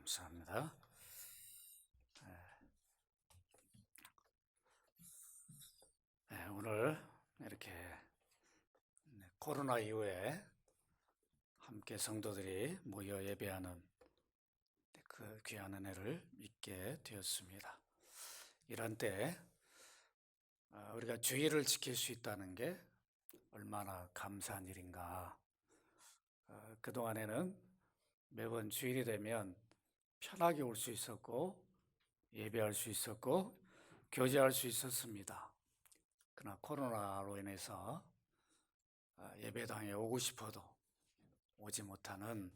감사합니다. 오늘 이렇게 코로나 이후에 함께 성도들이 모여 예배하는 그 귀한 은혜를 믿게 되었습니다. 이런 때 우리가 주의를 지킬 수 있다는 게 얼마나 감사한 일인가. 그동안에는 매번 주일이 되면 편하게 올 수 있었고 예배할 수 있었고 교제할 수 있었습니다. 그러나 코로나로 인해서 예배당에 오고 싶어도 오지 못하는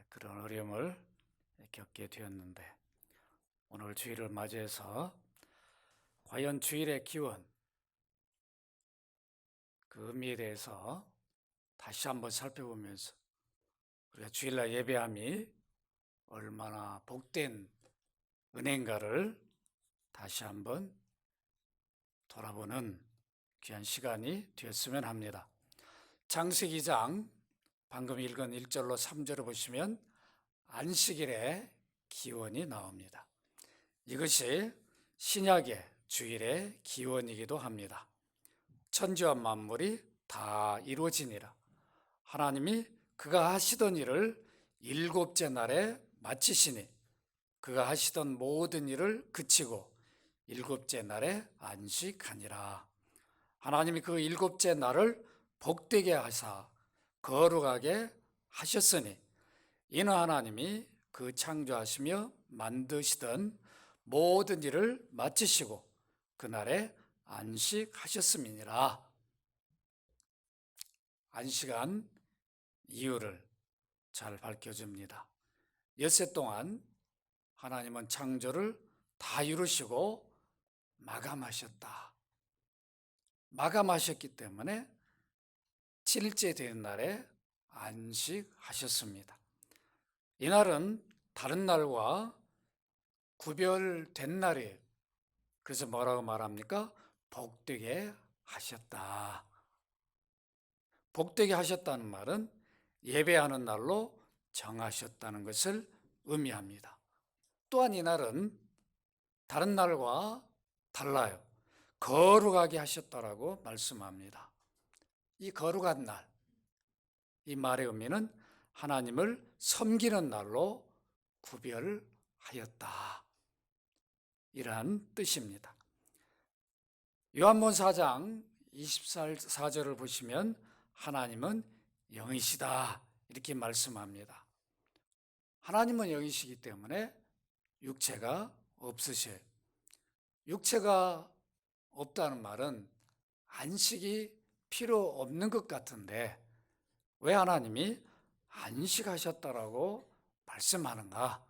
그런 어려움을 겪게 되었는데, 오늘 주일을 맞이해서 과연 주일의 기원, 그 의미에 대해서 다시 한번 살펴보면서 우리가 주일날 예배함이 얼마나 복된 은혜인가를 다시 한번 돌아보는 귀한 시간이 되었으면 합니다. 창세기 2장 방금 읽은 1절로 3절을 보시면 안식일의 기원이 나옵니다. 이것이 신약의 주일의 기원이기도 합니다. 천지와 만물이 다 이루어지니라. 하나님이 그가 하시던 일을 일곱째 날에 마치시니 그가 하시던 모든 일을 그치고 일곱째 날에 안식하니라. 하나님이 그 일곱째 날을 복되게 하사 거룩하게 하셨으니 이는 하나님이 그 창조하시며 만드시던 모든 일을 마치시고 그날에 안식하셨음이니라. 안식한 이유를 잘 밝혀줍니다. 엿새 동안 하나님은 창조를 다 이루시고 마감하셨다. 마감하셨기 때문에 7일째 되는 날에 안식하셨습니다. 이날은 다른 날과 구별된 날이에요. 그래서 뭐라고 말합니까? 복되게 하셨다. 복되게 하셨다는 말은 예배하는 날로 정하셨다는 것을 의미합니다. 또한 이날은 다른 날과 달라요. 거룩하게 하셨다라고 말씀합니다. 이 거룩한 날, 이 말의 의미는 하나님을 섬기는 날로 구별하였다. 이러한 뜻입니다. 요한복음 4장 24절을 보시면 하나님은 영이시다 이렇게 말씀합니다. 하나님은 영이시기 때문에 육체가 없으셔요. 육체가 없다는 말은 안식이 필요 없는 것 같은데 왜 하나님이 안식하셨다라고 말씀하는가?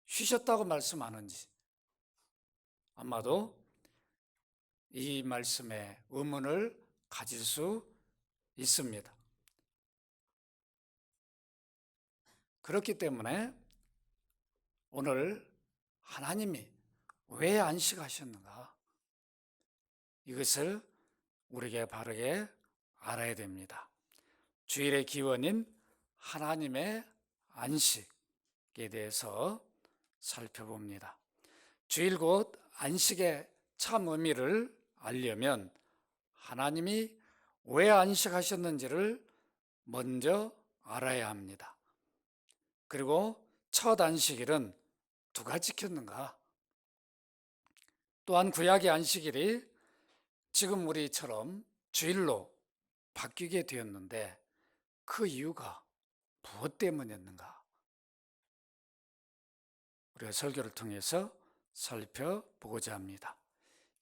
쉬셨다고 말씀하는지 아마도 이 말씀에 의문을 가질 수 있습니다. 그렇기 때문에 오늘 하나님이 왜 안식하셨는가? 이것을 우리에게 바르게 알아야 됩니다. 주일의 기원인 하나님의 안식에 대해서 살펴봅니다. 주일 곧 안식의 참 의미를 알려면 하나님이 왜 안식하셨는지를 먼저 알아야 합니다. 그리고 첫 안식일은 누가 지켰는가? 또한 구약의 안식일이 지금 우리처럼 주일로 바뀌게 되었는데 그 이유가 무엇 때문이었는가? 우리가 설교를 통해서 살펴보고자 합니다.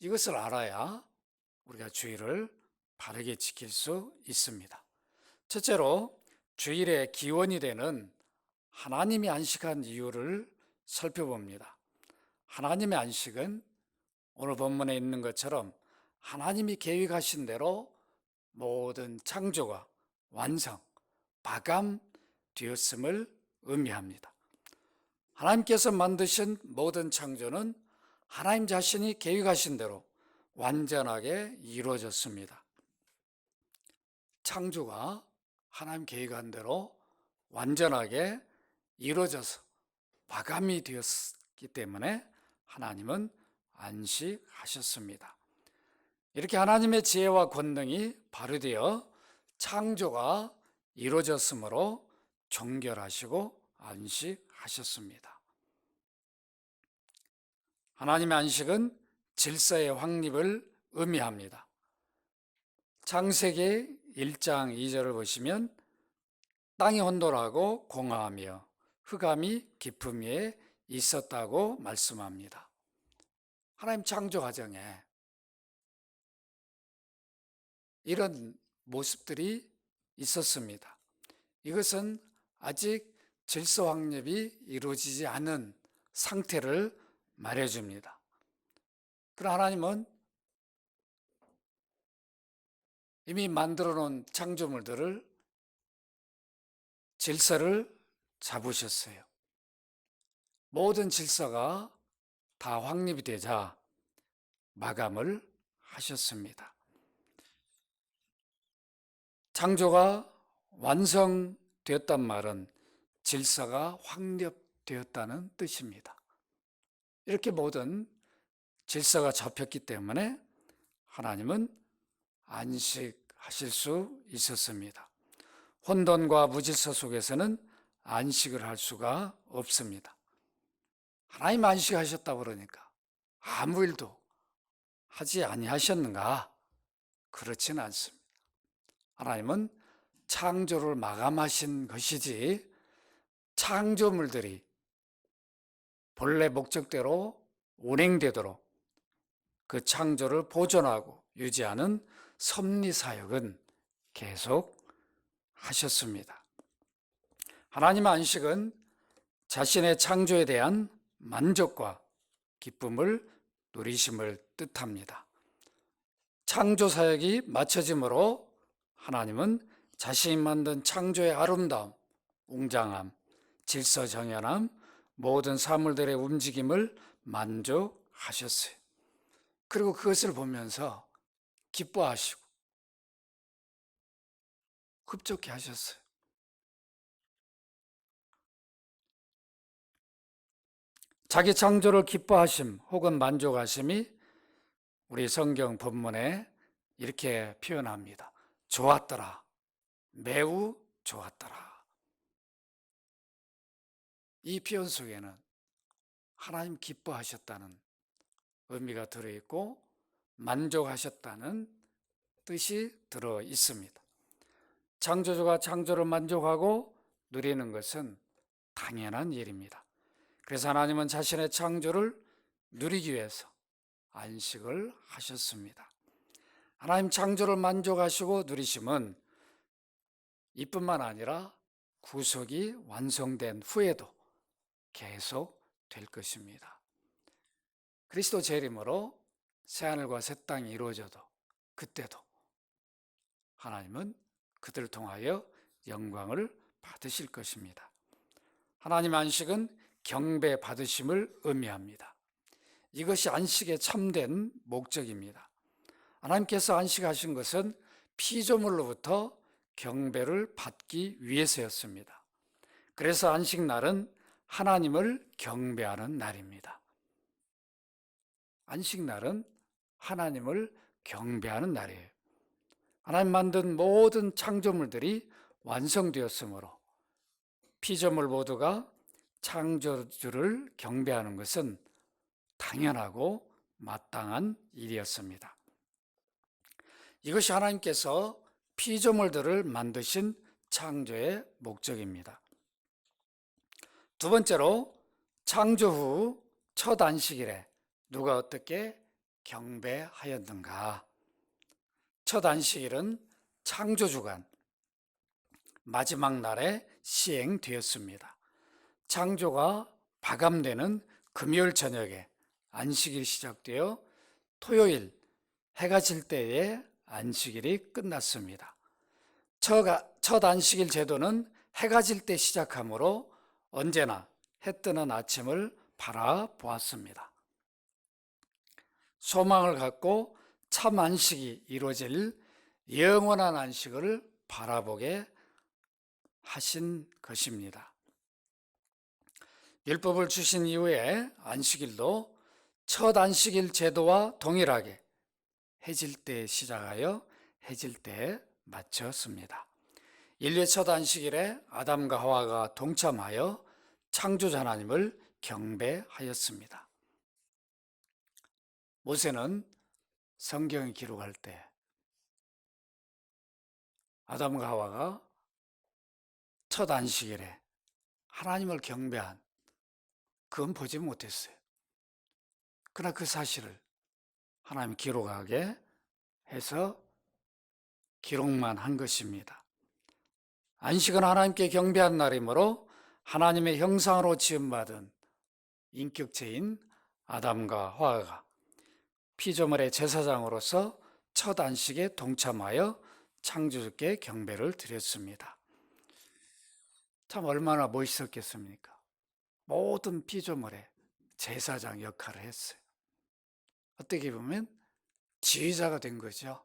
이것을 알아야 우리가 주일을 바르게 지킬 수 있습니다. 첫째로 주일의 기원이 되는 하나님이 안식한 이유를 살펴봅니다. 하나님의 안식은 오늘 본문에 있는 것처럼 하나님이 계획하신 대로 모든 창조가 완성, 마감되었음을 의미합니다. 하나님께서 만드신 모든 창조는 하나님 자신이 계획하신 대로 완전하게 이루어졌습니다. 창조가 하나님 계획한 대로 완전하게 이루어져서 마감이 되었기 때문에 하나님은 안식하셨습니다. 이렇게 하나님의 지혜와 권능이 발휘되어 창조가 이루어졌으므로 종결하시고 안식하셨습니다. 하나님의 안식은 질서의 확립을 의미합니다. 창세기 1장 2절을 보시면 땅이 혼돈하고 공허하며 흑암이 깊음 위에 있었다고 말씀합니다. 하나님 창조 과정에 이런 모습들이 있었습니다. 이것은 아직 질서 확립이 이루어지지 않은 상태를 말해줍니다. 그러나 하나님은 이미 만들어 놓은 창조물들을 질서를 잡으셨어요. 모든 질서가 다 확립이 되자 마감을 하셨습니다. 창조가 완성되었단 말은 질서가 확립되었다는 뜻입니다. 이렇게 모든 질서가 잡혔기 때문에 하나님은 안식하실 수 있었습니다. 혼돈과 무질서 속에서는 안식을 할 수가 없습니다. 하나님 안식하셨다 그러니까 아무 일도 하지 아니하셨는가? 그렇지는 않습니다. 하나님은 창조를 마감하신 것이지 창조물들이 본래 목적대로 운행되도록 그 창조를 보존하고 유지하는 섭리사역은 계속 하셨습니다. 하나님의 안식은 자신의 창조에 대한 만족과 기쁨을 누리심을 뜻합니다. 창조 사역이 마쳐짐으로 하나님은 자신이 만든 창조의 아름다움, 웅장함, 질서 정연함, 모든 사물들의 움직임을 만족하셨어요. 그리고 그것을 보면서 기뻐하시고 흡족해 하셨어요. 자기 창조를 기뻐하심 혹은 만족하심이 우리 성경 본문에 이렇게 표현합니다. 좋았더라. 매우 좋았더라. 이 표현 속에는 하나님 기뻐하셨다는 의미가 들어있고 만족하셨다는 뜻이 들어 있습니다. 창조주가 창조를 만족하고 누리는 것은 당연한 일입니다. 그래서 하나님은 자신의 창조를 누리기 위해서 안식을 하셨습니다. 하나님 창조를 만족하시고 누리심은 이뿐만 아니라 구속이 완성된 후에도 계속 될 것입니다. 그리스도 재림으로 새하늘과 새 땅이 이루어져도 그때도 하나님은 그들을 통하여 영광을 받으실 것입니다. 하나님 안식은 경배 받으심을 의미합니다. 이것이 안식의 참된 목적입니다. 하나님께서 안식하신 것은 피조물로부터 경배를 받기 위해서였습니다. 그래서 안식날은 하나님을 경배하는 날입니다. 안식날은 하나님을 경배하는 날이에요. 하나님 만든 모든 창조물들이 완성되었으므로 피조물 모두가 창조주를 경배하는 것은 당연하고 마땅한 일이었습니다. 이것이 하나님께서 피조물들을 만드신 창조의 목적입니다. 두 번째로 창조 후 첫 안식일에 누가 어떻게 경배하였는가? 첫 안식일은 창조주간 마지막 날에 시행되었습니다. 창조가 마감되는 금요일 저녁에 안식일이 시작되어 토요일 해가 질 때에 안식일이 끝났습니다. 첫 안식일 제도는 해가 질 때 시작하므로 언제나 해 뜨는 아침을 바라보았습니다. 소망을 갖고 참 안식이 이루어질 영원한 안식을 바라보게 하신 것입니다. 율법을 주신 이후에 안식일도 첫 안식일 제도와 동일하게 해질 때 시작하여 해질 때에 마쳤습니다. 인류의 첫 안식일에 아담과 하와가 동참하여 창조자 하나님을 경배하였습니다. 모세는 성경을 기록할 때 아담과 하와가 첫 안식일에 하나님을 경배한 그건 보지 못했어요. 그러나 그 사실을 하나님 기록하게 해서 기록만 한 것입니다. 안식은 하나님께 경배한 날이므로 하나님의 형상으로 지음받은 인격체인 아담과 하와가 피조물의 제사장으로서 첫 안식에 동참하여 창조주께 경배를 드렸습니다. 참 얼마나 멋있었겠습니까? 모든 피조물의 제사장 역할을 했어요. 어떻게 보면 지휘자가 된 거죠.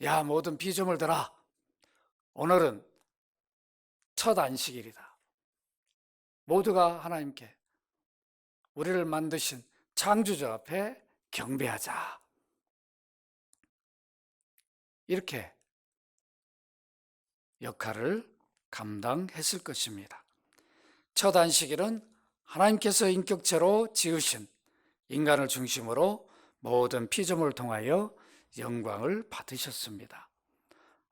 야, 모든 피조물들아, 오늘은 첫 안식일이다. 모두가 하나님께 우리를 만드신 창조주 앞에 경배하자. 이렇게 역할을 감당했을 것입니다. 첫 안식일은 하나님께서 인격체로 지으신 인간을 중심으로 모든 피조물을 통하여 영광을 받으셨습니다.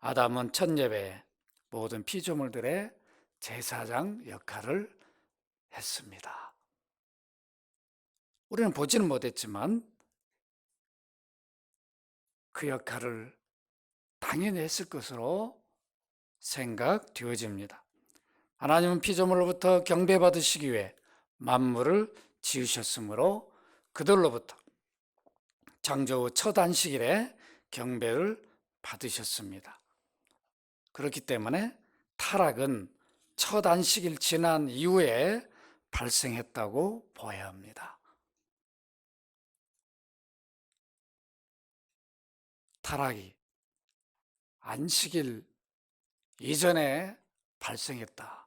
아담은 첫 예배에 모든 피조물들의 제사장 역할을 했습니다. 우리는 보지는 못했지만 그 역할을 당연히 했을 것으로 생각되어집니다. 하나님은 피조물로부터 경배받으시기 위해 만물을 지으셨으므로 그들로부터 창조 후 첫 안식일에 경배를 받으셨습니다. 그렇기 때문에 타락은 첫 안식일 지난 이후에 발생했다고 보아야 합니다. 타락이 안식일 이전에 발생했다,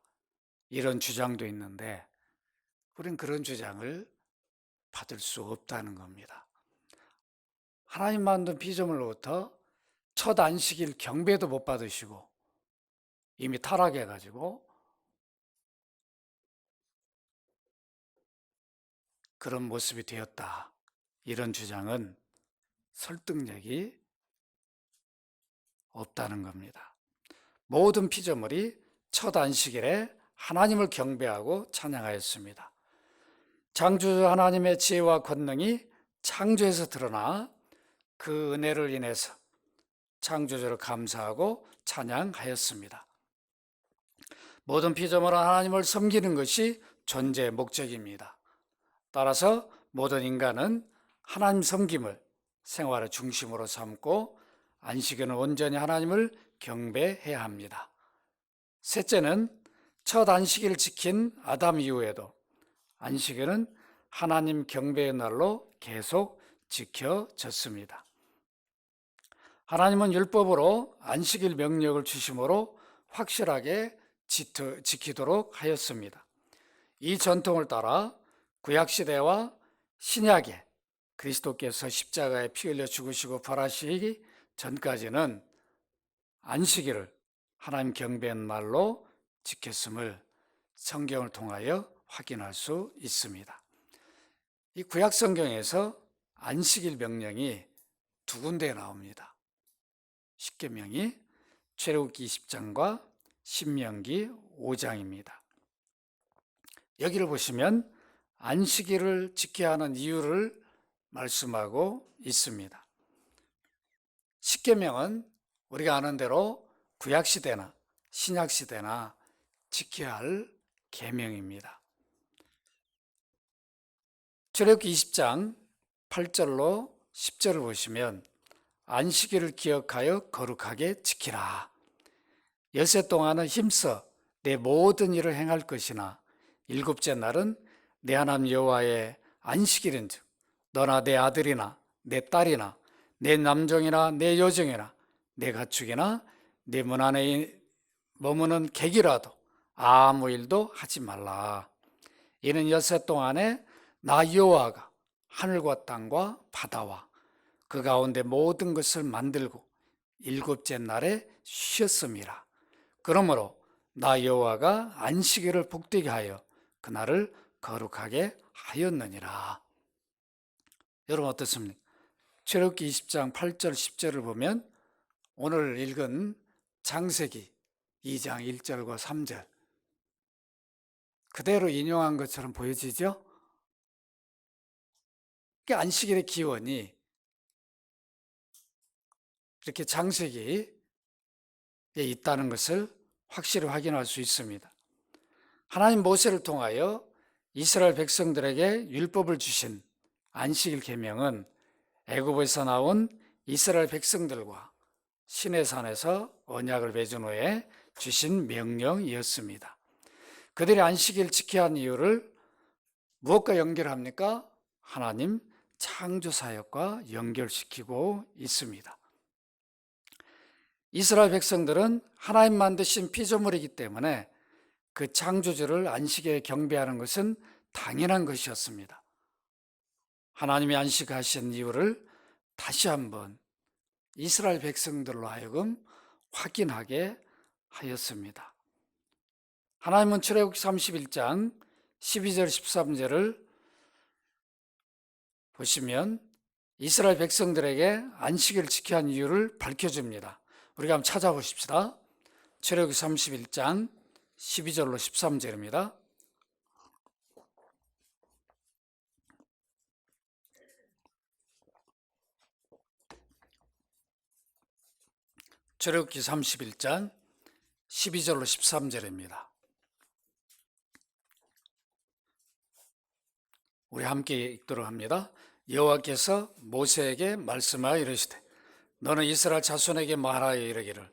이런 주장도 있는데 우리는 그런 주장을 받을 수 없다는 겁니다. 하나님 만든 피조물로부터 첫 안식일 경배도 못 받으시고 이미 타락해가지고 그런 모습이 되었다, 이런 주장은 설득력이 없다는 겁니다. 모든 피조물이 첫 안식일에 하나님을 경배하고 찬양하였습니다. 창조주 하나님의 지혜와 권능이 창조에서 드러나 그 은혜를 인해서 창조주를 감사하고 찬양하였습니다. 모든 피조물은 하나님을 섬기는 것이 존재의 목적입니다. 따라서 모든 인간은 하나님 섬김을 생활의 중심으로 삼고 안식일은 온전히 하나님을 경배해야 합니다. 셋째는 첫 안식일을 지킨 아담 이후에도 안식일은 하나님 경배의 날로 계속 지켜졌습니다. 하나님은 율법으로 안식일 명령을 주심으로 확실하게 지키도록 하였습니다. 이 전통을 따라 구약시대와 신약에 그리스도께서 십자가에 피 흘려 죽으시고 부활하시기 전까지는 안식일을 하나님 경배의 날로 지켰음을 성경을 통하여 확인할 수 있습니다. 이 구약 성경에서 안식일 명령이 두 군데에 나옵니다. 십계명이 출애굽기 20장과 신명기 5장입니다. 여기를 보시면 안식일을 지켜야 하는 이유를 말씀하고 있습니다. 십계명은 우리가 아는 대로 구약시대나 신약시대나 지켜야 할 계명입니다. 출애굽기 20장 8절로 10절을 보시면 안식일을 기억하여 거룩하게 지키라. 여세 동안은 힘써 내 모든 일을 행할 것이나 일곱째 날은 내 하나님 여호와의 안식일인즉 너나 내 아들이나 내 딸이나 내 남종이나 내 여종이나 내 가축이나 내 문 안에 머무는 객이라도 아무 일도 하지 말라. 이는 엿새 동안에 나 여호와가 하늘과 땅과 바다와 그 가운데 모든 것을 만들고 일곱째 날에 쉬었음이라. 그러므로 나 여호와가 안식일을 복되게 하여 그날을 거룩하게 하였느니라. 여러분 어떻습니까? 출애굽기 20장 8절 10절을 보면 오늘 읽은 창세기 2장 1절과 3절 그대로 인용한 것처럼 보여지죠? 안식일의 기원이 이렇게 창세기에 있다는 것을 확실히 확인할 수 있습니다. 하나님 모세를 통하여 이스라엘 백성들에게 율법을 주신 안식일 계명은 애굽에서 나온 이스라엘 백성들과 시내산에서 언약을 맺은 후에 주신 명령이었습니다. 그들이 안식일 지켜야 하는 이유를 무엇과 연결합니까? 하나님 창조 사역과 연결시키고 있습니다. 이스라엘 백성들은 하나님 만드신 피조물이기 때문에 그 창조주를 안식에 경배하는 것은 당연한 것이었습니다. 하나님이 안식하신 이유를 다시 한번 이스라엘 백성들로 하여금 확인하게 하였습니다. 하나님은 출애굽기 31장 12절 13절을 보시면 이스라엘 백성들에게 안식일을 지켜야 하는 이유를 밝혀줍니다. 우리가 한번 찾아보십시다. 출애굽기 31장 12절로 13절입니다. 출애굽기 31장 12절로 13절입니다. 우리 함께 읽도록 합니다. 여호와께서 모세에게 말씀하여 이르시되 너는 이스라엘 자손에게 말하여 이르기를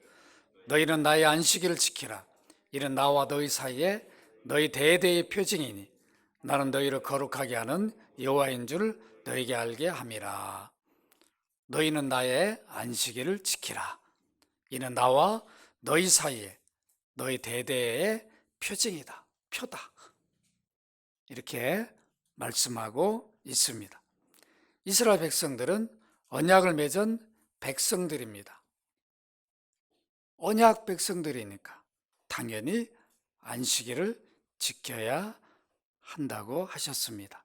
너희는 나의 안식일을 지키라. 이는 나와 너희 사이에 너희 대대의 표징이니 나는 너희를 거룩하게 하는 여호와인 줄 너희에게 알게 함이라. 너희는 나의 안식일을 지키라. 이는 나와 너희 사이에 너희 대대의 표징이다. 표다. 이렇게 말씀하고 있습니다. 이스라엘 백성들은 언약을 맺은 백성들입니다. 언약 백성들이니까 당연히 안식일을 지켜야 한다고 하셨습니다.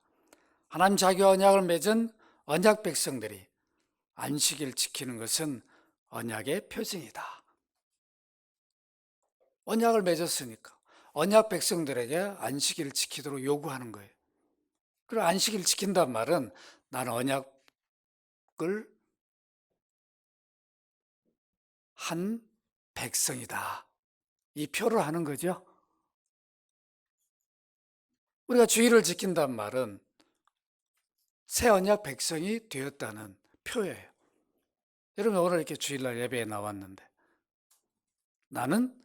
하나님 자기 언약을 맺은 언약 백성들이 안식일 지키는 것은 언약의 표징이다. 언약을 맺었으니까 언약 백성들에게 안식일을 지키도록 요구하는 거예요. 그리고 안식일을 지킨단 말은 나는 언약을 한 백성이다. 이 표를 하는 거죠. 우리가 주일을 지킨단 말은 새 언약 백성이 되었다는 표예요. 여러분 오늘 이렇게 주일날 예배에 나왔는데 나는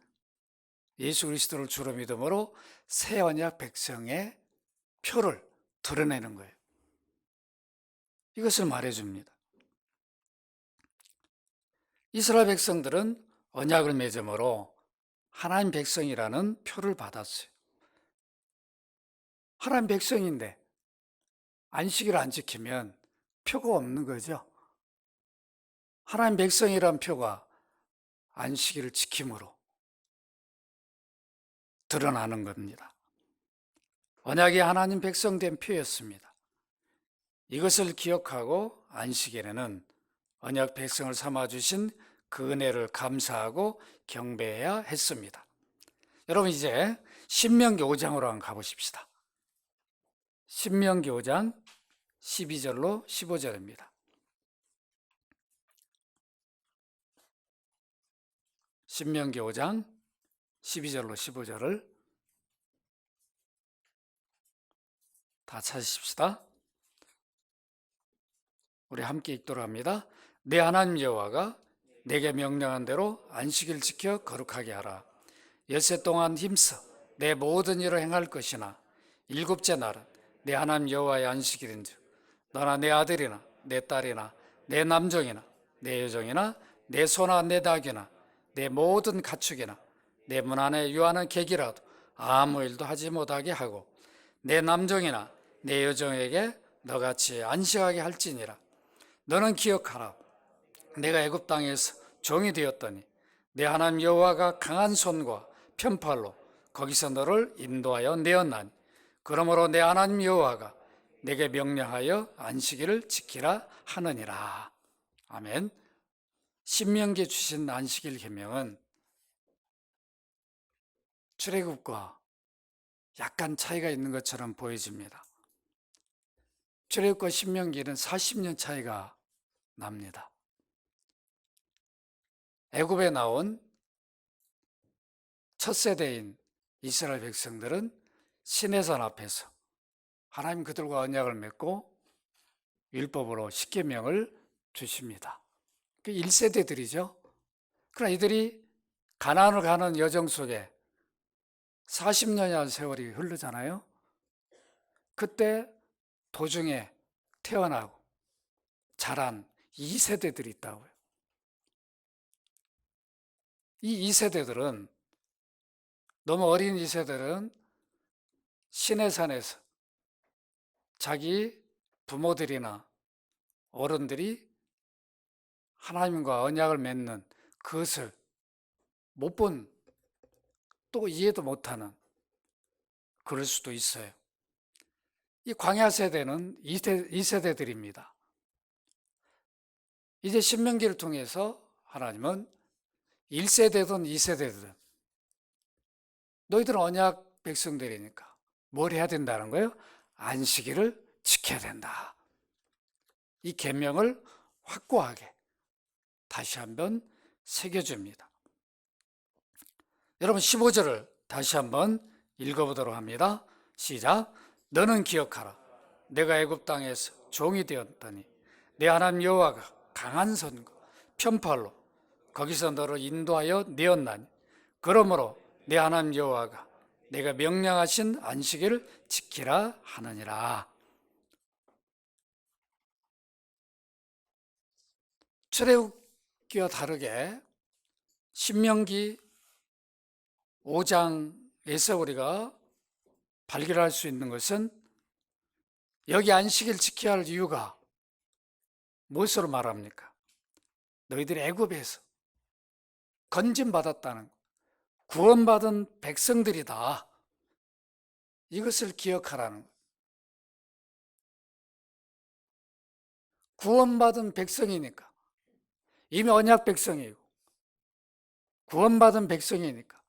예수 그리스도를 주로 믿음으로 새 언약 백성의 표를 드러내는 거예요. 이것을 말해줍니다. 이스라엘 백성들은 언약을 맺음으로 하나님 백성이라는 표를 받았어요. 하나님 백성인데 안식일을 안 지키면 표가 없는 거죠. 하나님 백성이란 표가 안식일을 지킴으로 드러나는 겁니다. 언약이 하나님 백성된 표였습니다. 이것을 기억하고 안식일에는 언약 백성을 삼아주신 그 은혜를 감사하고 경배해야 했습니다. 여러분 이제 신명기 5장으로 한번 가보십시다. 신명기 5장 12절로 15절입니다. 신명기 5장 12절로 15절을 다 찾으십시다. 우리 함께 읽도록 합니다. 내 하나님 여호와가 내게 명령한 대로 안식일 지켜 거룩하게 하라. 엿새 동안 힘써 내 모든 일을 행할 것이나 일곱째 날은 내 하나님 여호와의 안식일인즉 너나 내 아들이나 내 딸이나 내 남종이나 내 여종이나 내 소나 내 닭이나 내 모든 가축이나 내 문 안에 유하는 객이라도 아무 일도 하지 못하게 하고 내 남종이나 내 여종에게 너같이 안식하게 할지니라. 너는 기억하라. 내가 애굽 땅에서 종이 되었더니 내 하나님 여호와가 강한 손과 편팔로 거기서 너를 인도하여 내었나니 그러므로 내 하나님 여호와가 내게 명령하여 안식일을 지키라 하느니라. 아멘. 신명기에 주신 안식일 계명은 출애굽과 약간 차이가 있는 것처럼 보여집니다. 출애굽과 신명기는 40년 차이가 납니다. 애굽에 나온 첫 세대인 이스라엘 백성들은 시내산 앞에서 하나님 그들과 언약을 맺고 율법으로 십계명을 주십니다. 그 1세대들이죠. 그러나 이들이 가나안을 가는 여정 속에 40년이라는 세월이 흐르잖아요. 그때 도중에 태어나고 자란 2세대들이 있다고요. 이 2세대들은 너무 어린 2세들은 시내산에서 자기 부모들이나 어른들이 하나님과 언약을 맺는 그것을 못 본, 또 이해도 못하는, 그럴 수도 있어요. 이 광야 세대는 2세대들입니다. 이제 신명기를 통해서 하나님은 1세대든 2세대든 너희들은 언약 백성들이니까 뭘 해야 된다는 거예요? 안식일을 지켜야 된다. 이 계명을 확고하게 다시 한번 새겨줍니다. 여러분 15절을 다시 한번 읽어보도록 합니다. 시작. 너는 기억하라. 내가 애굽 땅에서 종이 되었더니 내 하나님 여호와가 강한 손과 편팔로 거기서 너를 인도하여 내었나니 그러므로 내 하나님 여호와가 내가 명령하신 안식일을 지키라 하느니라. 출애굽기와 다르게 신명기 5장에서 우리가 발견할 수 있는 것은 여기 안식일 지켜야 할 이유가 무엇으로 말합니까? 너희들이 애굽에서 건짐받았다는 것, 구원받은 백성들이다. 이것을 기억하라는 것. 구원받은 백성이니까, 이미 언약 백성이고 구원받은 백성이니까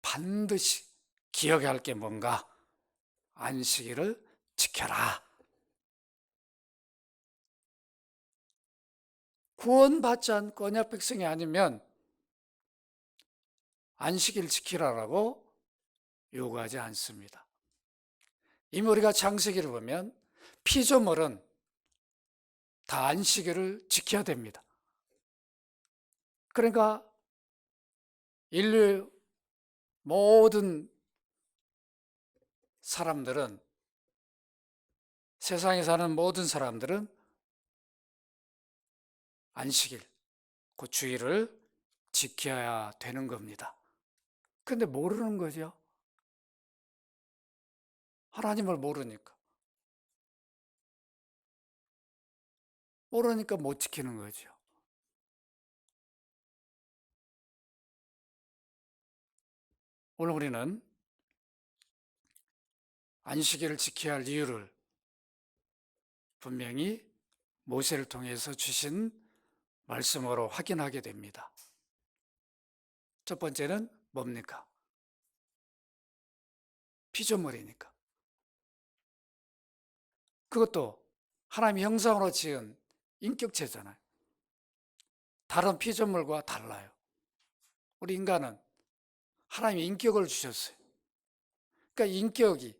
반드시 기억해야 할 게 뭔가? 안식일을 지켜라. 구원받지 않고 언약 백성이 아니면 안식일 지키라라고 요구하지 않습니다. 이미 우리가 창세기를 보면 피조물은 다 안식일을 지켜야 됩니다. 그러니까 인류 모든 사람들은, 세상에 사는 모든 사람들은 안식일, 그 주일을 지켜야 되는 겁니다. 근데 모르는 거죠. 하나님을 모르니까 못 지키는 거죠. 오늘 우리는 안식일을 지켜야 할 이유를 분명히 모세를 통해서 주신 말씀으로 확인하게 됩니다. 첫 번째는 뭡니까? 피조물이니까. 그것도 하나님의 형상으로 지은 인격체잖아요. 다른 피조물과 달라요. 우리 인간은 하나님의 인격을 주셨어요. 그러니까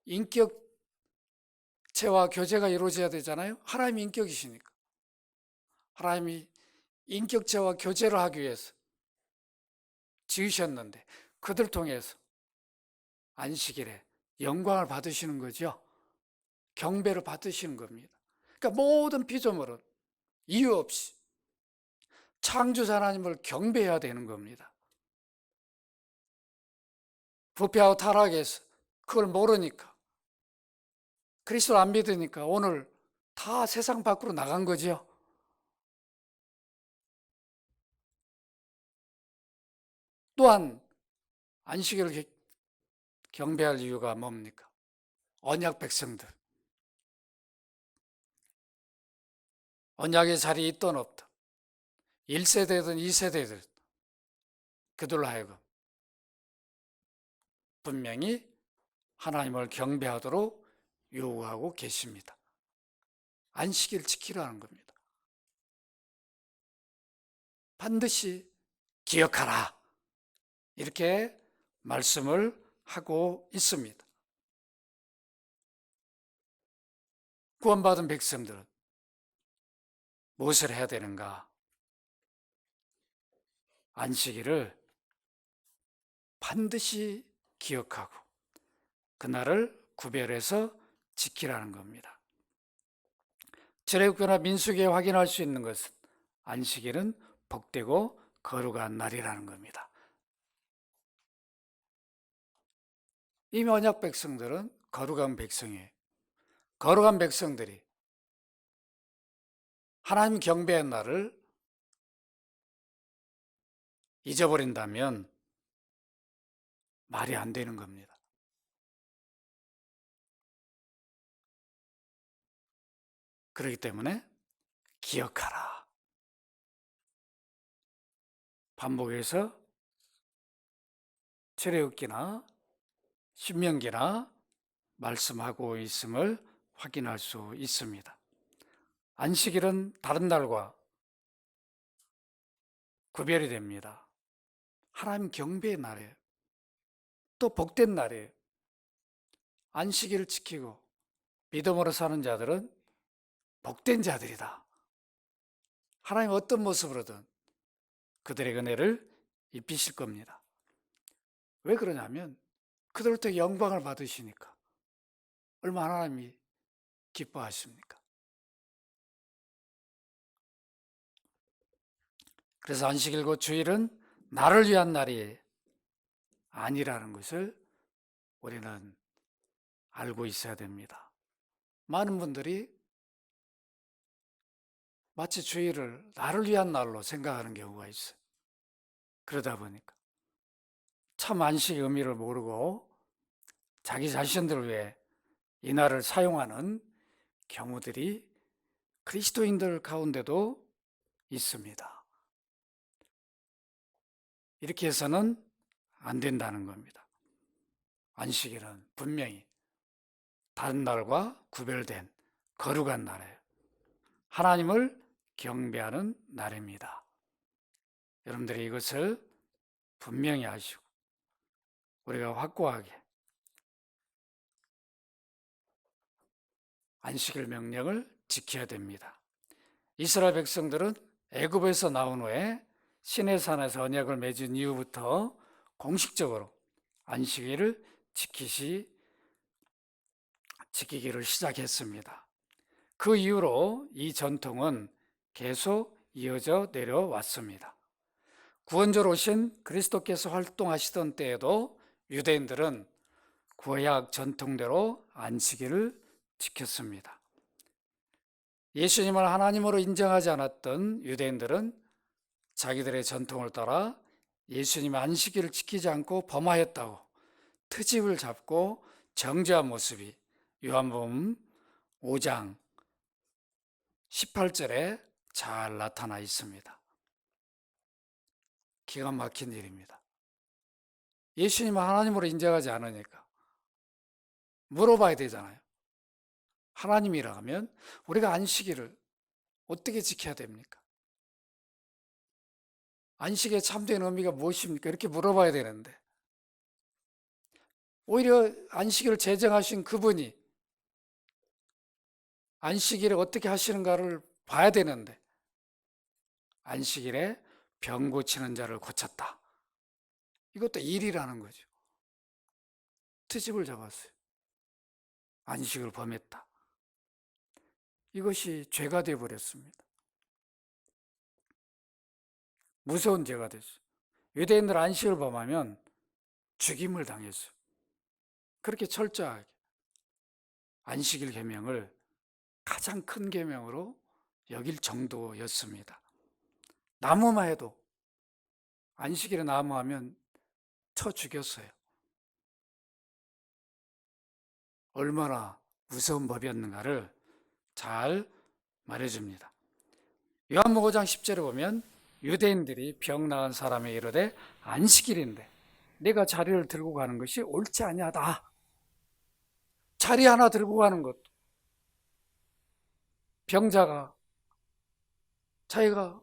인격체와 교제가 이루어져야 되잖아요. 하나님의 인격이시니까. 하나님이 인격체와 교제를 하기 위해서 지으셨는데 그들 통해서 안식일에 영광을 받으시는 거죠. 경배를 받으시는 겁니다. 그러니까 모든 피조물은 이유 없이 창조자 하나님을 경배해야 되는 겁니다. 부패하고 타락해서 그걸 모르니까 그리스도를 안 믿으니까 오늘 다 세상 밖으로 나간 거죠. 또한 안식일을 경배할 이유가 뭡니까? 언약 백성들. 언약의 자리에 있든 없든 1세대든 2세대든 그들로 하여금 분명히 하나님을 경배하도록 요구하고 계십니다. 안식일 지키라는 겁니다. 반드시 기억하라. 이렇게 말씀을 하고 있습니다. 구원받은 백성들은 무엇을 해야 되는가? 안식일을 반드시 기억하고 그날을 구별해서 지키라는 겁니다. 출애굽기나 민수기에 확인할 수 있는 것은 안식일은 복되고 거룩한 날이라는 겁니다. 이미 언약 백성들은 거룩한 백성이에요. 거룩한 백성들이 하나님 경배의 날을 잊어버린다면 말이 안 되는 겁니다. 그렇기 때문에 기억하라. 반복해서 출애굽기나 신명기나 말씀하고 있음을 확인할 수 있습니다. 안식일은 다른 날과 구별이 됩니다. 하나님 경배의 날이에요. 또 복된 날이에요. 안식일을 지키고 믿음으로 사는 자들은 복된 자들이다. 하나님 어떤 모습으로든 그들의 은혜를 입히실 겁니다. 왜 그러냐면 그들부터 영광을 받으시니까. 얼마나 하나님이 기뻐하십니까? 그래서 안식일과 주일은 나를 위한 날이 아니라는 것을 우리는 알고 있어야 됩니다. 많은 분들이 마치 주일을 나를 위한 날로 생각하는 경우가 있어요. 그러다 보니까 참 안식의 의미를 모르고 자기 자신들을 위해 이 날을 사용하는 경우들이 그리스도인들 가운데도 있습니다. 이렇게 해서는 안 된다는 겁니다. 안식일은 분명히 다른 날과 구별된 거룩한 날이에요. 하나님을 경배하는 날입니다. 여러분들이 이것을 분명히 아시고 우리가 확고하게 안식일 명령을 지켜야 됩니다. 이스라엘 백성들은 애굽에서 나온 후에 시내산에서 언약을 맺은 이후부터 공식적으로 안식일을 지키기를 시작했습니다. 그 이후로 이 전통은 계속 이어져 내려왔습니다. 구원자로 오신 그리스도께서 활동하시던 때에도 유대인들은 구약 전통대로 안식일을 지켰습니다. 예수님을 하나님으로 인정하지 않았던 유대인들은 자기들의 전통을 따라 예수님의 안식일을 지키지 않고 범하였다고 트집을 잡고 정죄한 모습이 요한복음 5장 18절에 잘 나타나 있습니다. 기가 막힌 일입니다. 예수님을 하나님으로 인정하지 않으니까 물어봐야 되잖아요. 하나님이라 하면 우리가 안식일을 어떻게 지켜야 됩니까? 안식의 참된 의미가 무엇입니까? 이렇게 물어봐야 되는데 오히려 안식일을 제정하신 그분이 안식일에 어떻게 하시는가를 봐야 되는데 안식일에 병 고치는 자를 고쳤다. 이것도 일이라는 거죠. 트집을 잡았어요. 안식을 범했다. 이것이 죄가 되어버렸습니다. 무서운 죄가 됐어요. 유대인들 안식을 범하면 죽임을 당했어요. 그렇게 철저하게. 안식일 계명을 가장 큰 계명으로 여길 정도였습니다. 나무만 해도 안식일에 나무하면 쳐 죽였어요. 얼마나 무서운 법이었는가를 잘 말해줍니다. 요한복음 5장 10절에 보면 유대인들이 병 나은 사람에 이르되 안식일인데 내가 자리를 들고 가는 것이 옳지 아니하다. 자리 하나 들고 가는 것도 병자가 자기가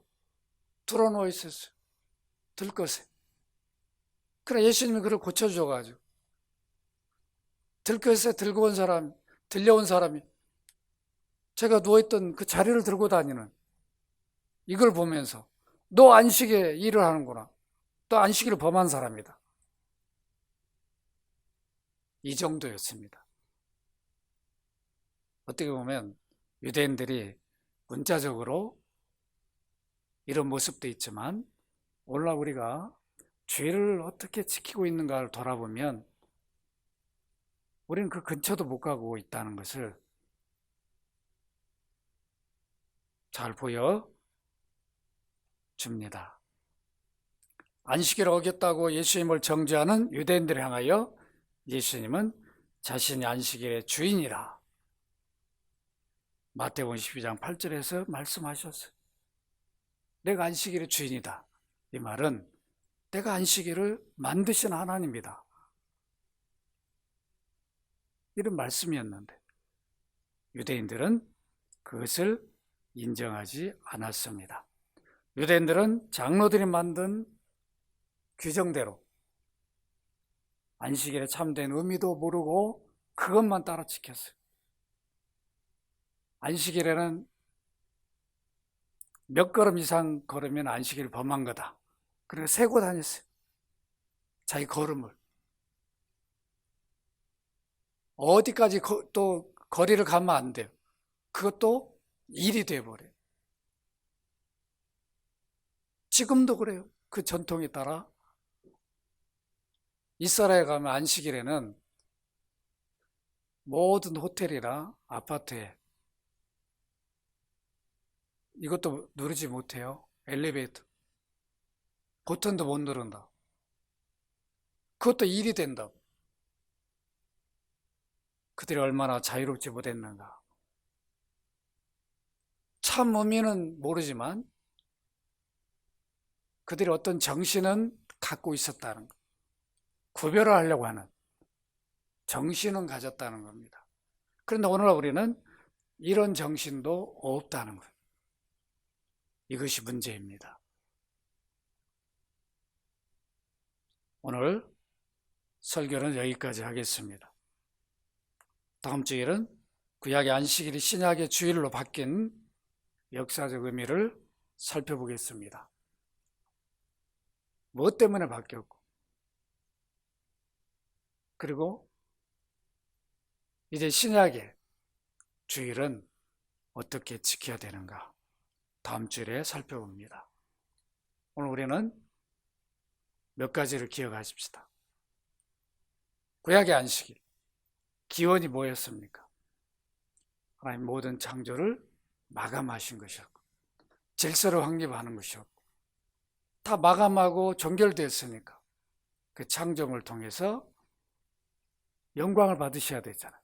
들어누워 있었어요. 들것에. 그래 예수님이 그걸 고쳐줘가지고 들것에 들고 온 사람, 들려온 사람이 제가 누워있던 그 자리를 들고 다니는 이걸 보면서 너 안식에 일을 하는구나. 또 안식일을 범한 사람이다. 이 정도였습니다. 어떻게 보면 유대인들이 문자적으로 이런 모습도 있지만 오늘날 우리가 죄를 어떻게 지키고 있는가를 돌아보면 우리는 그 근처도 못 가고 있다는 것을 잘 보여줍니다. 안식일을 어겼다고 예수님을 정죄하는 유대인들을 향하여 예수님은 자신이 안식일의 주인이라 마태복음 12장 8절에서 말씀하셨어요. 내가 안식일의 주인이다. 이 말은 내가 안식일을 만드신 하나님이다. 이런 말씀이었는데 유대인들은 그것을 인정하지 않았습니다. 유대인들은 장로들이 만든 규정대로 안식일의 참된 의미도 모르고 그것만 따라 지켰어요. 안식일에는 몇 걸음 이상 걸으면 안식일을 범한 거다. 그래서 세고 다녔어요. 자기 걸음을. 어디까지 또 거리를 가면 안 돼요. 그것도 일이 돼버려요. 지금도 그래요. 그 전통에 따라 이스라엘 가면 안식일에는 모든 호텔이나 아파트에 이것도 누르지 못해요. 엘리베이터. 버튼도 못 누른다. 그것도 일이 된다고. 그들이 얼마나 자유롭지 못했는가. 참 의미는 모르지만 그들이 어떤 정신은 갖고 있었다는 것. 구별을 하려고 하는 정신은 가졌다는 겁니다. 그런데 오늘날 우리는 이런 정신도 없다는 거예요. 이것이 문제입니다. 오늘 설교는 여기까지 하겠습니다. 다음 주일은 구약의 안식일이 신약의 주일로 바뀐 역사적 의미를 살펴보겠습니다. 무엇 때문에 바뀌었고 그리고 이제 신약의 주일은 어떻게 지켜야 되는가 다음 주일에 살펴봅니다. 오늘 우리는 몇 가지를 기억하십시다. 구약의 안식일 기원이 뭐였습니까? 하나님 모든 창조를 마감하신 것이었고 질서를 확립하는 것이었고 다 마감하고 종결됐으니까 그 창조를 통해서 영광을 받으셔야 되잖아요.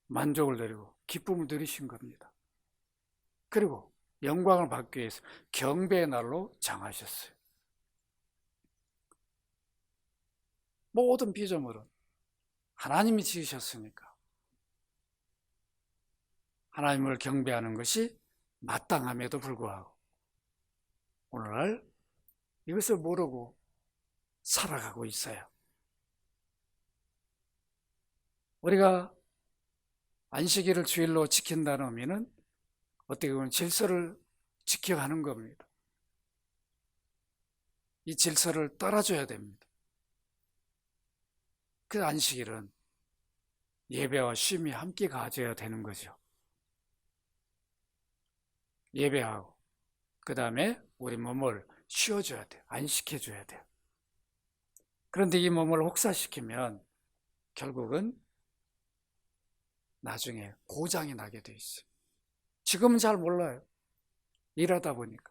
만족을 누리고 기쁨을 누리신 겁니다. 그리고 영광을 받기 위해서 경배의 날로 정하셨어요. 모든 피조물은 하나님이 지으셨으니까 하나님을 경배하는 것이 마땅함에도 불구하고 오늘날 이것을 모르고 살아가고 있어요. 우리가 안식일을 주일로 지킨다는 의미는 어떻게 보면 질서를 지켜가는 겁니다. 이 질서를 따라줘야 됩니다. 그 안식일은 예배와 쉼이 함께 가져야 되는 거죠. 예배하고 그 다음에 우리 몸을 쉬어줘야 돼요. 안식해줘야 돼요. 그런데 이 몸을 혹사시키면 결국은 나중에 고장이 나게 돼 있어요. 지금은 잘 몰라요. 일하다 보니까.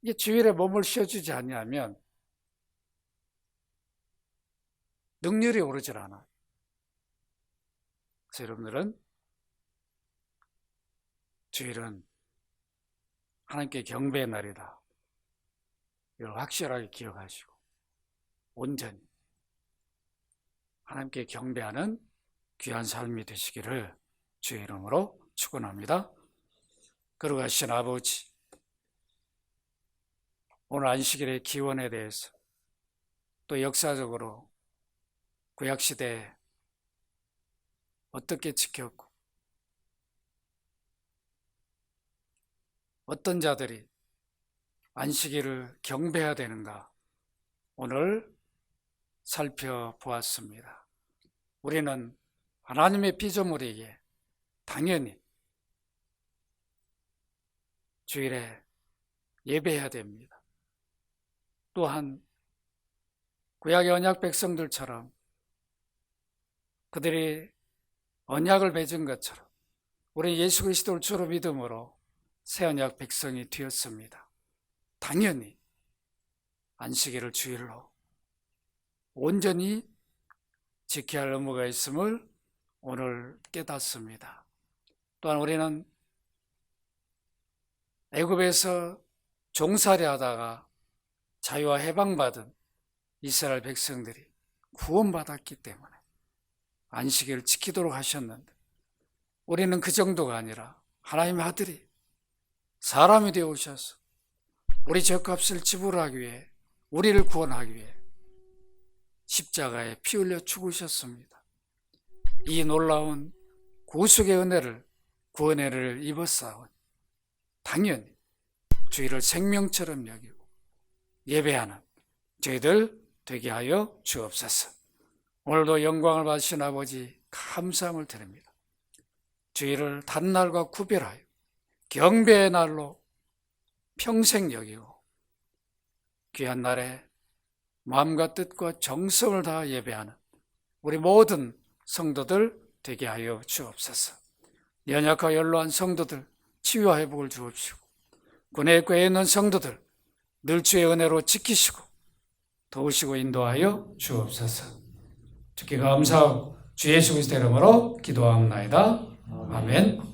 이게 주일에 몸을 쉬어주지 않냐면 능률이 오르질 않아요. 그래서 여러분들은 주일은 하나님께 경배의 날이다. 이걸 확실하게 기억하시고 온전히 하나님께 경배하는 귀한 삶이 되시기를 주의 이름으로 축원합니다. 거룩하신 아버지, 오늘 안식일의 기원에 대해서 또 역사적으로 구약시대에 어떻게 지켰고 어떤 자들이 안식일을 경배해야 되는가 오늘 살펴보았습니다. 우리는 하나님의 피조물에게 당연히 주일에 예배해야 됩니다. 또한 구약의 언약 백성들처럼 그들이 언약을 맺은 것처럼 우리 예수 그리스도를 주로 믿음으로 새 언약 백성이 되었습니다. 당연히 안식일을 주일로 온전히 지켜야 할 의무가 있음을 오늘 깨닫습니다. 또한 우리는 애굽에서 종살이 하다가 자유와 해방받은 이스라엘 백성들이 구원받았기 때문에 안식일을 지키도록 하셨는데 우리는 그 정도가 아니라 하나님의 아들이 사람이 되어 오셔서 우리 죄값을 지불하기 위해 우리를 구원하기 위해 십자가에 피 흘려 죽으셨습니다. 이 놀라운 구속의 은혜를 구원의 은혜를 입었사오니 당연히 주일을 생명처럼 여기고 예배하는 저희들 되게 하여 주옵소서. 오늘도 영광을 받으신 아버지 감사함을 드립니다. 주일을 다른 날과 구별하여 경배의 날로 평생 여기고 귀한 날에 마음과 뜻과 정성을 다하 예배하는 우리 모든 성도들 되게 하여 주옵소서. 연약하고 연로한 성도들 치유와 회복을 주옵시고 군에 꾀에 있는 성도들 늘 주의 은혜로 지키시고 도우시고 인도하여 주옵소서. 주께 감사하고 주 예수 그리스도 이름으로 기도합니다. 아멘.